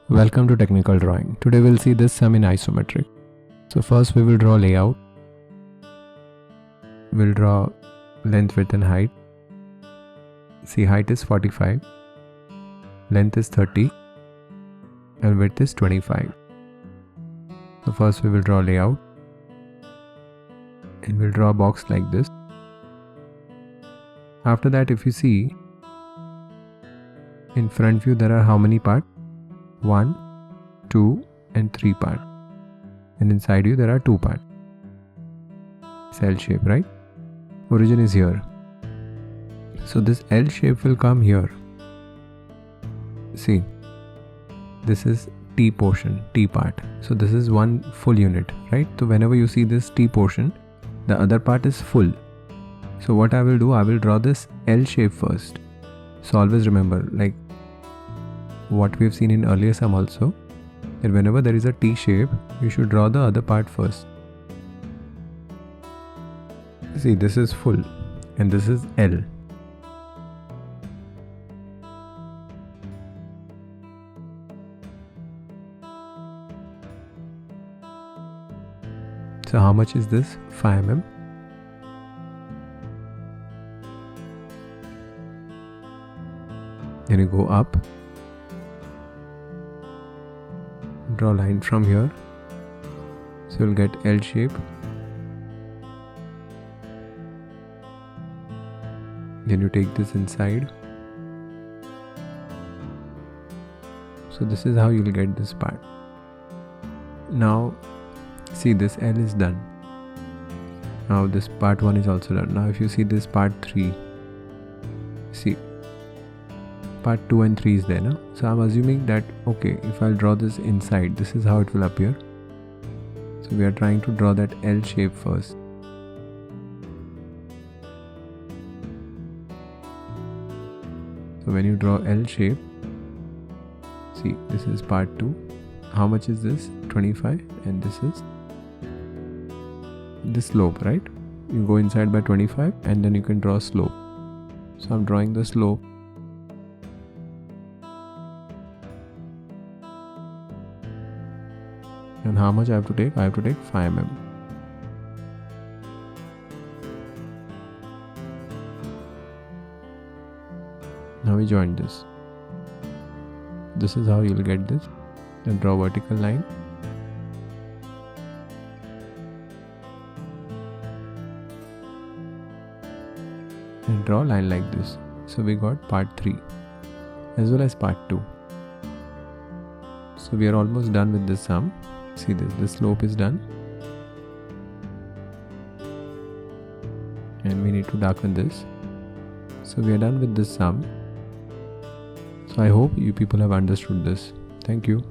Welcome to Technical Drawing. Today we'll see this sum in isometric. So first we will draw layout. We'll draw length, width and height. See, height is 45, length is 30 and width is 25. So first we will draw layout and we'll draw a box like this. After that, if you see, in front view there are how many parts? 1, 2 and 3 parts, and inside you there are 2 parts. It's L shape, right? Origin is here, so this L shape will come here. See, this is T portion, T part, so this is one full unit, right? So whenever you see this T portion, the other part is full. So what I will do, I will draw this L shape first. So always remember, like what we have seen in earlier sum also, that whenever there is a T shape, you should draw the other part first. See, this is full and this is L. So how much is this? 5 mm. Then you go up. Draw a line from here, so you'll get L shape. Then you take this inside. So this is how you'll get this part. Now see, this L is done. Now this part 1 is also done. Now if you see this part 3, see, part 2 and 3 is there, no? So I'm assuming that, okay, if I'll draw this inside, this is how it will appear. So we are trying to draw that L shape first. So when you draw L shape, see, this is part 2. How much is this? 25, and this is the slope, right? You go inside by 25 and then you can draw slope. So I'm drawing the slope. And how much I have to take? I have to take 5 mm. Now we join this. This is how you will get this. Then draw vertical line. And draw a line like this. So we got part 3 as well as part 2. So we are almost done with this sum. See this, the slope is done. And we need to darken this. So we are done with this sum. So I hope you people have understood this. Thank you.